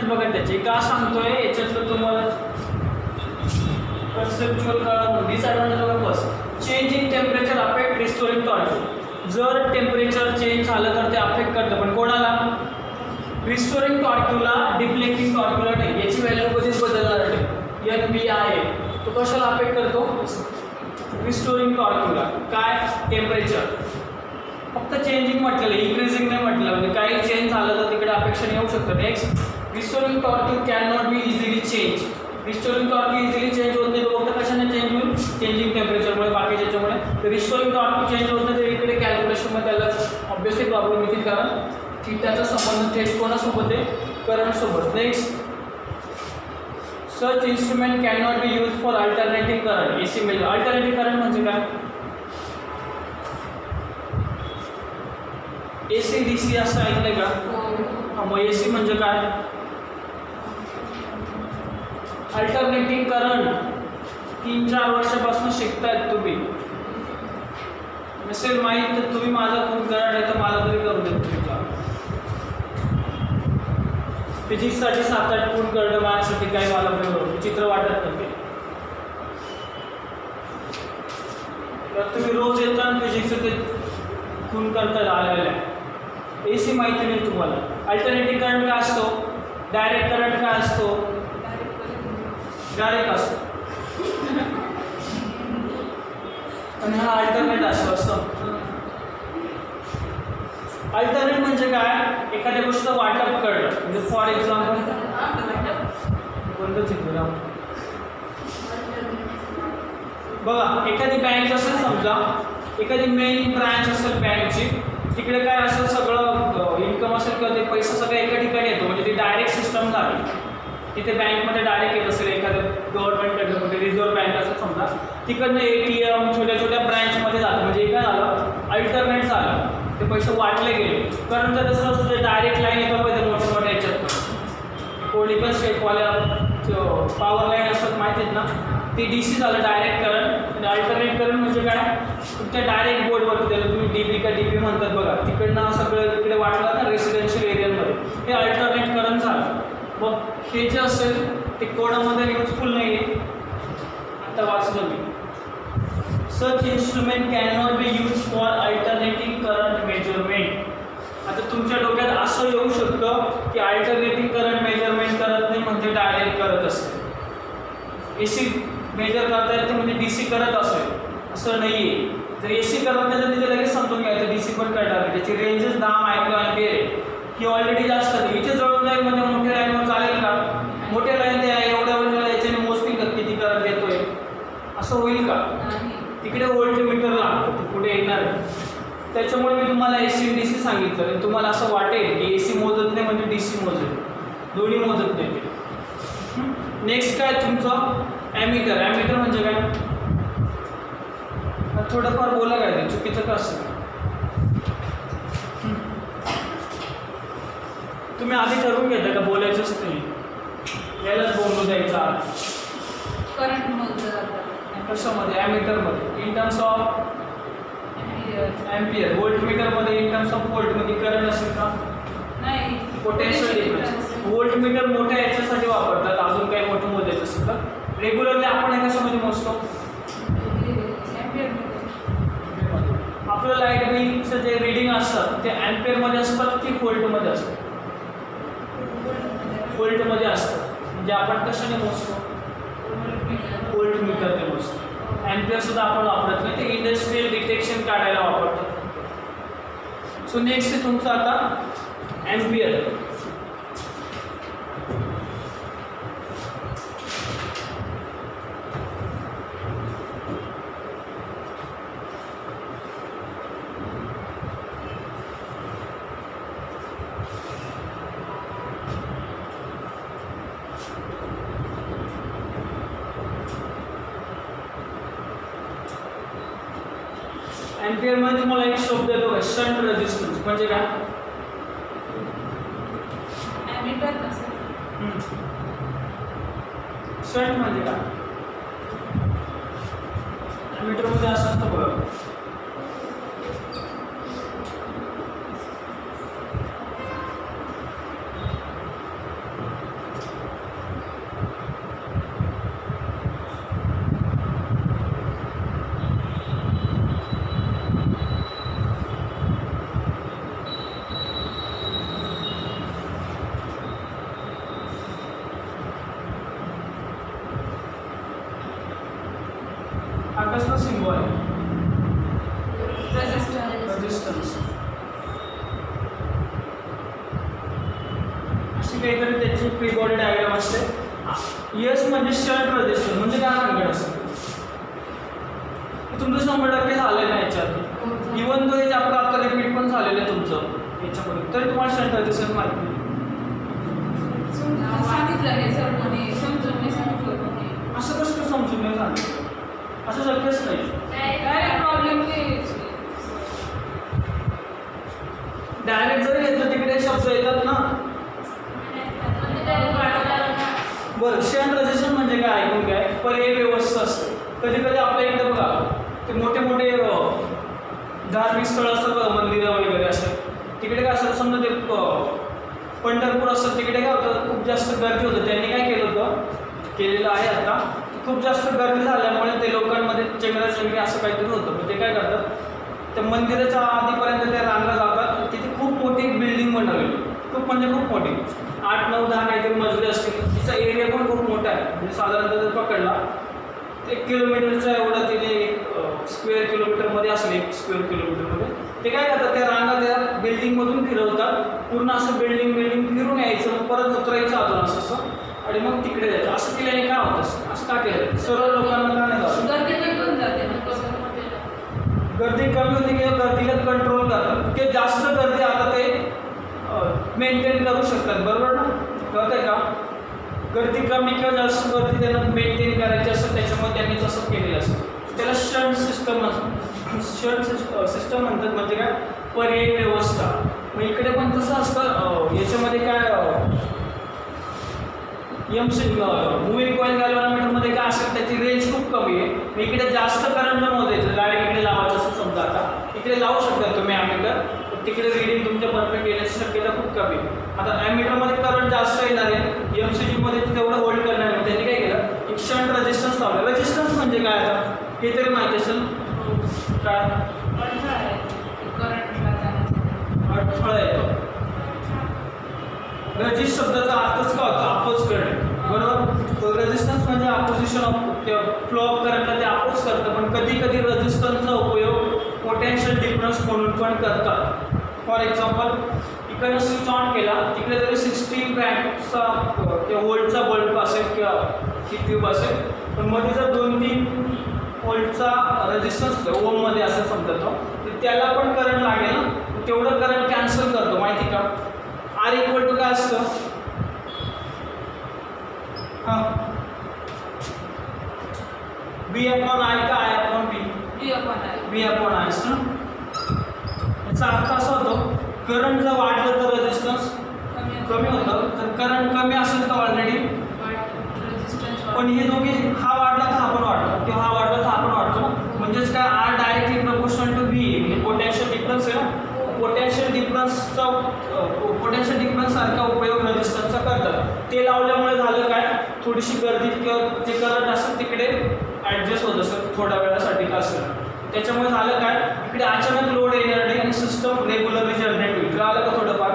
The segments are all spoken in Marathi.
बघा त्याचे का सांगतोय याच्यातलं तुम्हाला कन्सेप्च्युअल डिसएडव्हान्टेज बघा. First, change in temperature affect restoring torque. जर टेम्परेचर चेंज झालं तर ते अफेक्ट करतं, पण कोणाला? रिस्टोरिंग टॉर्क्यूला, डिफ्लेक्टिंग टॉर्क्यूला नाही. याची व्हॅल्यू कधीच बदलणार नाही. NBI आहे तो कशाला अफेक्ट करतो? रिस्टोरिंग टॉर्क्यूला. काय? टेम्परेचर. फक्त चेंजिंग म्हटलेलं, इन्क्रीजिंग नाही म्हटलं. म्हणजे काही चेंज झालं तर तिकडे अपेक्षा येऊ शकतं. Next, restoring torque can not be easily change. Restoring torque easily change होत नाही. तो फक्त कशाने चेंज होईल? चेंजिंग टेम्परेचरमुळे, बाकीच्या याच्यामुळे. तर रिस्टोरिंग टॉर्क्यू चेंज होत नाही तर इकडे कॅल्क्युलेशनमध्ये त्याला ऑब्वियसली प्रॉब्लेम येतील, कारण की त्याचा संबंध थेट कोणासोबत आहे? करंटसोबत. Next, such instrument can not be use for alternating current. AC measure. Alternating current म्हणजे काय? AC DC असं ऐकलंय का? मग AC म्हणजे काय? Alternating current. 3-4 वर्षापासून शिकतायत तुम्ही. नसेल माहीत तर तुम्ही माझा फोन करा, नाही तर मला तरी करू देत तुम्ही. फिजिक्ससाठी 7-8 फोन करणं माझ्यासाठी काही मला विचित्र वाटत नाही. तर तुम्ही रोज येताना फिजिक्सचं ते खून करता आलेलं आहे. AC माहिती नाही तुम्हाला. अल्टरनेटिंग करंट काय असतो? डायरेक्ट करंट काय असतो? डायरेक्ट असतो. आणि हा अल्टरनेट असतो. अल्टरनेट म्हणजे काय? एखाद्या गोष्टीचं वाटप करणं. म्हणजे फॉर एक्झाम्पल कोणतं चित्र बघा, एखादी बँक असेल समजा, एखादी मेन ब्रँच असेल बँकची, तिकडे काय असेल सगळं इन्कम असेल किंवा ते पैसा सगळं एका ठिकाणी येतो. म्हणजे ती डायरेक्ट सिस्टम झाली. तिथे बँकमध्ये डायरेक्ट येत असेल एखादं गव्हर्नमेंटकडनं, म्हणजे रिझर्व्ह बँक असेल समजा, तिकडनं ATM छोट्या छोट्या ब्रँचमध्ये जातं. म्हणजे काय झालं? अल्टरनेट झालं. ते पैसे वाटले गेले. कारण तर तसं असतं, डायरेक्ट लाईन येतं पाहिजे मोठ्या मोठ्या याच्यात. कोणी पण स्टेटवाल्या पॉवर लाईन असतात माहिती आहेत ना, ते DC झालं डायरेक्ट करंट. आणि अल्टरनेट करंट म्हणजे काय? तुमच्या डायरेक्ट बोर्डवरती त्याला तुम्ही DB का DP म्हणतात बघा, तिकडनं सगळं इकडे वाटलं ना रेसिडेन्शियल एरियामध्ये, हे अल्टरनेट करंट झालं. मग हे जे असेल ते कोणामध्ये युजफुल नाही आहे. आता वाचलं मी. Such instrument can not be use for alternating current measurement. आता तुमच्या डोक्यात असं येऊ शकतं की अल्टरनेटिंग करंट मेजरमेंट करत नाही म्हणजे डायरेक्ट करत असेल. AC मेजर करता येते म्हणजे DC करत असेल, असं नाही आहे. जर AC करत नाही तर तिथे लगेच समजून घ्यायचं DC पण करणार आहे. त्याची रेंजेस 10 मायक्रो अँपिअर आहे, ही ऑलरेडी जास्त आहे. इथे जळून जाईल म्हणजे मोठ्या लाईनवर चालेल का? मोठ्या लाईन ते एवढ्या वेळेला याच्याने मोजतील का किती करंट येतोय? असं होईल का? तिकडे व्होल्टमीटर लागतं, ते पुढे येणार आहे. त्याच्यामुळे मी तुम्हाला AC DC सांगितलं. आणि तुम्हाला असं वाटेल की AC मोजत नाही म्हणजे DC मोजेल, दोन्ही मोजत नाही ते. नेक्स्ट काय तुमचं? ॲमीटर. ॲमीटर म्हणजे काय? थोडंफार बोला काय ते चुकीचं का असतं? तुम्ही आधी ठरवून घेता का बोलायचंच नाही, यालाच बोलू द्यायचा? करंट मोजलं जातं कशामध्ये? ॲमीटरमध्ये. In terms of ampere. व्होल्टमीटरमध्ये इन टर्म्स ऑफ व्होल्टमध्ये करंट असेल का? नाही. Potential difference. व्होल्टमीटर मोठ्या याच्यासाठी वापरतात. अजून काही मोठं मोजायचं असेल तर रेग्युलरली आपण हे कशामध्ये मोजतो? आपलं लाईट बिलचं जे रिडिंग असतात ते अँपियरमध्ये असतात की व्होल्टमध्ये असतात? व्होल्टमध्ये असतात. म्हणजे आपण कशाने मोजतो? व्होल्टमीटरने मोजतो. अँपियर सुद्धा आपण वापरत नाही, ते इंडस्ट्रियल डिटेक्शन काढायला वापरतात. सो नेक्स्ट आहे तुमचं आता अँपियर. अँपियर मध्ये तुम्हाला एक शब्द येतो का? शंट रेझिस्टन्स म्हणजे काय? ॲमीटर नसेल. शंट म्हणजे काय? ॲमीटर मध्ये असं असतं बघा, सिम्बॉल आहे? रेजिस्टन्स. रेजिस्टन्स. अशी काहीतरी त्याची फ्री बॉडी डायग्राम असते. यस म्हणजे शंट रेजिस्टन्स म्हणजे काय सांगत असतं तुमचं 100% झालं नाही याच्यात. इव्हन तो हे चॅप्टर आता रिपीट पण झालेलं आहे तुमचं याच्यामध्ये तरी तुम्हाला शंट रेजिस्टन्स माहिती नाही. सांगितलं हे सर म्हणे समजून मी सांगितलं म्हणे. असं कसं समजून नाही सांगितलं? असं शक्यच नाही. काय प्रॉब्लेम डायरेक्ट जरी घेतलं तिकडे शब्द येतात ना. बरं शंट रेजिस्टन्स म्हणजे काय ऐकून काय पर्यायी व्यवस्था असते. कधी कधी आपल्या इकडे बघा ते मोठे मोठे धार्मिक स्थळ असतात बघा मंदिरं वगैरे असे तिकडे काय असतं समजा ते पंढरपूर असतं तिकडे काय होतं खूप जास्त गर्दी होतं. त्यांनी काय केलं होतं केलेलं आहे आता खूप जास्त गर्दी झाल्यामुळे ते लोकांमध्ये चेंगराचेंगरी असं काहीतरी होतं. मग ते काय करतात त्या मंदिराच्या आधीपर्यंत ते रांगा जातात. तिथे खूप मोठी बिल्डिंग बनवलेली खूप म्हणजे खूप मोठी 8, 9, 10 काहीतरी मजले असतील. तिचा एरिया पण खूप मोठा आहे म्हणजे साधारणतः जर पकडला 1 किलोमीटरचा एवढा तिने 1 स्क्वेअर किलोमीटरमध्ये असेल 1 स्क्वेअर किलोमीटरमध्ये. ते काय करतात त्या रांगा त्या बिल्डिंगमधून फिरवतात पूर्ण असं बिल्डिंग फिरून यायचं मग परत उतरायचं अजून असं आणि मग तिकडे जायचं. असं केल्याने काय होतं असं का केलं सर्व लोकांना का नाही जावं? गर्दी पण जाते ना गर्दी कमी होती किंवा गर्दीला कंट्रोल करतात की जास्त गर्दी आता ते मेंटेन करू शकतात. बरोबर ना कळतंय का? गर्दी कमी किंवा जास्त गर्दी त्यांना मेंटेन करायची असतं त्याच्यामुळे त्यांनी तसं केलेलं असतं. त्याला शंट सिस्टम असतं. शंट सिस्टम म्हणतात म्हणजे काय पर्यायी व्यवस्था. मग इकडे पण तसं असतं याच्यामध्ये काय मूविंग कॉईल गॅल्व्हनोमीटरमध्ये काय असेल त्याची रेंज खूप कमी आहे. मग इकडे जास्त करंट पण होत आहे डायरेक्ट इकडे लावायचं असं समजा आता इकडे लावू शकता तुम्ही ॲमीटर तिकडे रिडिंग तुमच्या परफेक्ट येण्याची शक्यता खूप कमी. आता ॲमीटरमध्ये करंट जास्त येणार आहे MCGमध्ये तेवढं होल्ड करणार आहे. त्यांनी काय केलं एक शंट रेजिस्टन्स लावलं. रेजिस्टन्स म्हणजे काय आता हे तरी माहिती असेल काय अडथळा येतो. रजिस्ट शब्दाचा अर्थच काय होता अपोज करणे बरोबर. रेजिस्टन्स म्हणजे अपोजिशन ऑफ फ्लो ऑफ करंटला ते अपोज करतं. पण कधी कधी रेजिस्टन्सचा उपयोग पोटेन्शियल डिफरन्स म्हणून पण करतात. फॉर एक्झाम्पल इकडे स्विच ऑन केला तिकडे जरी 16 वॅटचा किंवा वोल्टचा बल्ब असेल किंवा ही ट्यूब असेल पण मध्ये जर 2-3 वोल्टचा रेजिस्टन्स ओममध्ये असं समजतो तर त्याला पण करंट लागेल ना तेवढं करंट कॅन्सल करतो माहिती का. R इक्वल टू काय असतं हां B/I का I/B? B/I असतं ना. याचा अर्थ असा होतो करंट जर वाढलं तर रेजिस्टन्स कमी होतं. तर करंट कमी असेल तर ऑलरेडी पण हे दोघे हा वाढला तर हा पण वाढतो किंवा हा वाढला तर हा पण वाढतो ना. म्हणजेच काय R directly proportional to V म्हणजे पोटेन्शियल डिफरन्स आहे ना. पोटेन्शियल डिफरन्स सारखा उपयोग रेजिस्टन्सचा करतात. ते लावल्यामुळे झालं काय थोडीशी गर्दी किंवा जे करंट असेल तिकडे ॲडजस्ट होत असेल थोड्या वेळासाठी का असेल. त्याच्यामुळे झालं काय इकडे अचानक लोड येणार नाही आणि सिस्टम रेग्युलरली जनरेट होईल. आलं का थोडंफार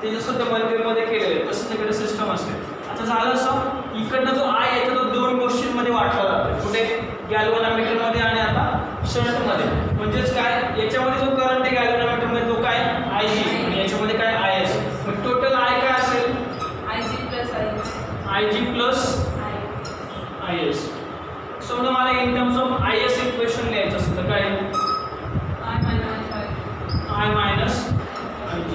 ते जसं त्या मंदिरमध्ये केलेलं आहे तसं तिकडे सिस्टम असते. आता झालं असं इकडनं जो I येतो तो 2 गोष्टींमध्ये वाटला जातो कुठे गॅल्व्हनोमीटरमध्ये आणि आता शंटमध्ये. म्हणजेच काय याच्यामध्ये जो करंट आहे गॅल्व्हनोमीटरमध्ये तो काय IG आणि याच्यामध्ये काय IS. मग टोटल I काय असेल IG प्लस IS. समजा मला in terms of IS equation लिहायचं असेल तर काय I मायनस IG.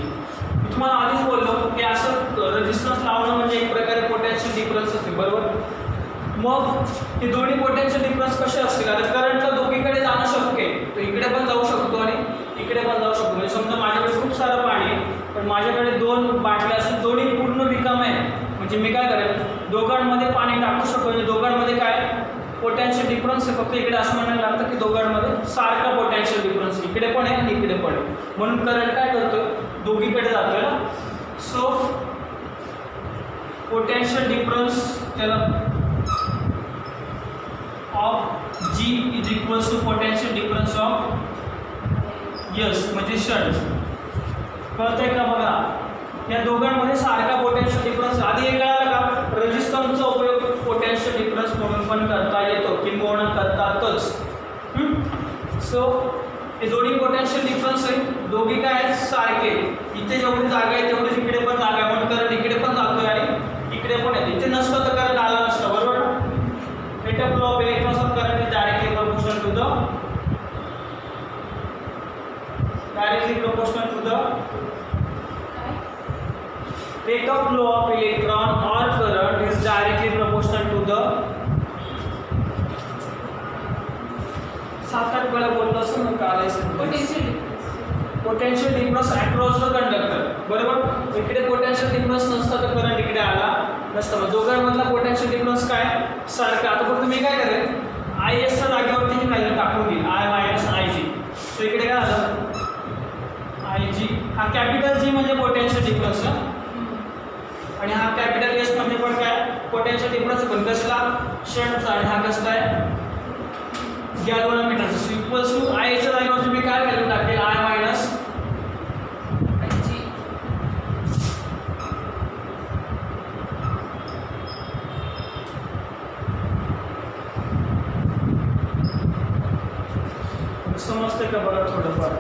मी तुम्हाला आधीच बोललो की असं रेजिस्टन्स लावणं म्हणजे एक प्रकारे पोटेन्शियल डिफरन्स असते बरोबर. मग हे दोन्ही पोटेन्शियल डिफरन्स कसे असतील आता करंटला दोघीकडे जाणं शक्य आहे. तो इकडे पण जाऊ शकतो आणि इकडे पण जाऊ शकतो. म्हणजे समजा माझ्याकडे खूप सारं पाणी आहे पण माझ्याकडे 2 बाटल्या असतील दोन्ही पूर्ण रिकामे आहे म्हणजे मी काय करेल दोघांमध्ये पाणी टाकू शकतो. म्हणजे दोघांमध्ये काय पोटेन्शियल डिफरन्स आहे फक्त इकडे असं म्हणायला लागतं की दोघांमध्ये सारखा पोटेन्शियल डिफरन्स इकडे पण आहे आणि इकडे पण आहे म्हणून करंट काय करतो दोघीकडे जातोय ना. सो पोटेन्शियल डिफरन्स त्याला of G is equals to potential difference of S म्हणजे शंट. कळतंय का बघा या दोघांमध्ये सारखा पोटेन्शियल डिफरन्स. आधी हे कळालं का रेजिस्टन्सचा उपयोग पोटेन्शियल डिफरन्स म्हणून पण करता येतो किंवा करतातच. दोघी काय आहेत सारखे, इथे जेवढी जागा आहे तेवढीच इकडे पण जागा आहे, म्हणून करंट इकडे पण जातोय आणि इकडे पण येते. इथे नसतं तर करंट आला नसतं, बरोबर. rate of flow of electrons of current is directly proportional to the rate of flow of electron or current is directly proportional to the सात आठ वेळा बोललो असं मग काढायचं potential difference across the conductor, बरोबर. इकडे पोटेन्शियल डिफरन्स नसता तर करंट इकडे आला नसता. मग दोघांमधला पोटेन्शियल डिफरन्स काय सारखा. आता फक्त मी काय करेन आय एस च्या जागेवरती ही व्हॅल्यू टाकून घेईन आय मायनस आय जी. तर इकडे काय आलं आय जी, हा कॅपिटल जी म्हणजे पोटेन्शियल डिफरन्स आणि हा कॅपिटल एस म्हणजे पण काय पोटेन्शियल डिफरन्स. पण कसला शंटचा आणि हा कसला आहे गॅल्व्हनोमीटरचा. इक्वल्स टू आय च्या जागेवर तुम्ही काय व्हॅल्यू टाकेल आय मायनस समजते का बघा थोडंफार.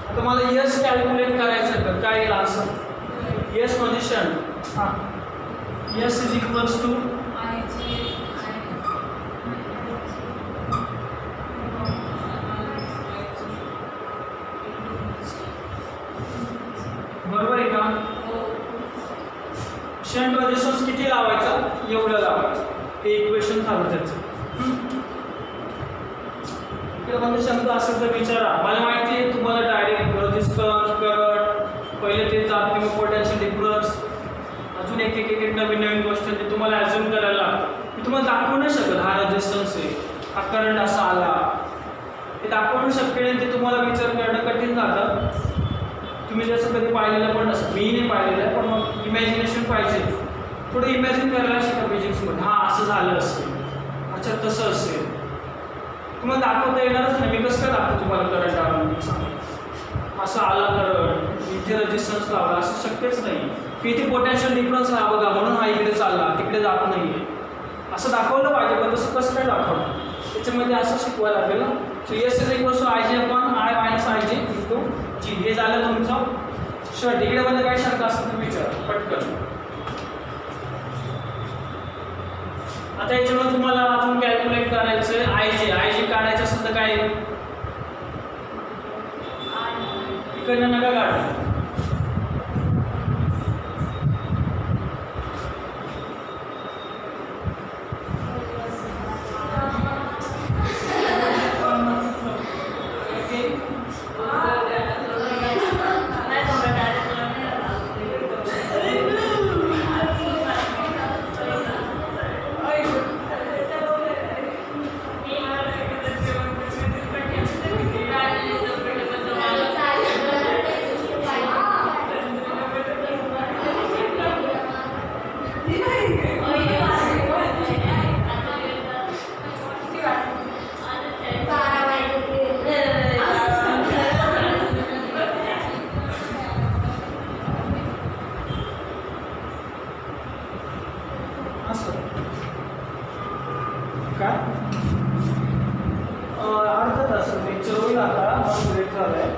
आता मला यस कॅल्क्युलेट करायचं तर काय येईल असं. यस म्हणजे शंट. हां यस इज इक्वल्स टू बरोबर आहे का. शंट रेझिस्टन्स किती लावायचा एवढं लावायचं, ते इक्वेशन झालं त्याचं. इकडे म्हणजे शब्द असेल तर विचारा. मला माहिती आहे तुम्हाला डायरेक्ट रेझिस्टन्स करंट पहिले ते जात किंवा पोटेन्शियल डिफरन्स अजून एक एक एक नवीन नवीन गोष्ट ते तुम्हाला ॲज्युम करायला मी तुम्हाला दाखवू नाही शकत. हा रेझिस्टन्स आहे, हा करंट असा आला, ते दाखवू शकते. ते तुम्हाला विचार करणं कठीण जातं. तुम्ही जसं कधी पाहिलेलं पण नसतं, मी नाही पाहिलेलं आहे, पण मग इमॅजिनेशन पाहिजे. थोडं इमॅजिन करायला शिका फिजिक्समध्ये. हां असं झालं असेल, अच्छा तसं असेल. तुम्हाला दाखवता येणारच नाही. मी कसं काय दाखवतो तुम्हाला करंट आला असं आला करंट इथे रेझिस्टन्स लावला असं शक्यच नाही. की इथे पोटेन्शियल डिफरन्स हा बघा म्हणून हा इकडे चालला तिकडे जात नाही आहे असं दाखवलं पाहिजे. पण तसं कसं काय दाखवलं त्याच्यामध्ये असं शिकवायला लागेल ना. So S is equals to I G upon I minus I G into G. हे झालं तुमचं शर्ट. इकडे मध्ये काय शंका असेल तर विचार पटकन. आता याच्यामध्ये तुम्हाला अजून कॅल्क्युलेट करायचं आहे आय जी काढायचं असेल तर काय इकडनं नका काढू. काय अर्धा तास लेक्चर होईल आता. मला ब्रेक झालाय.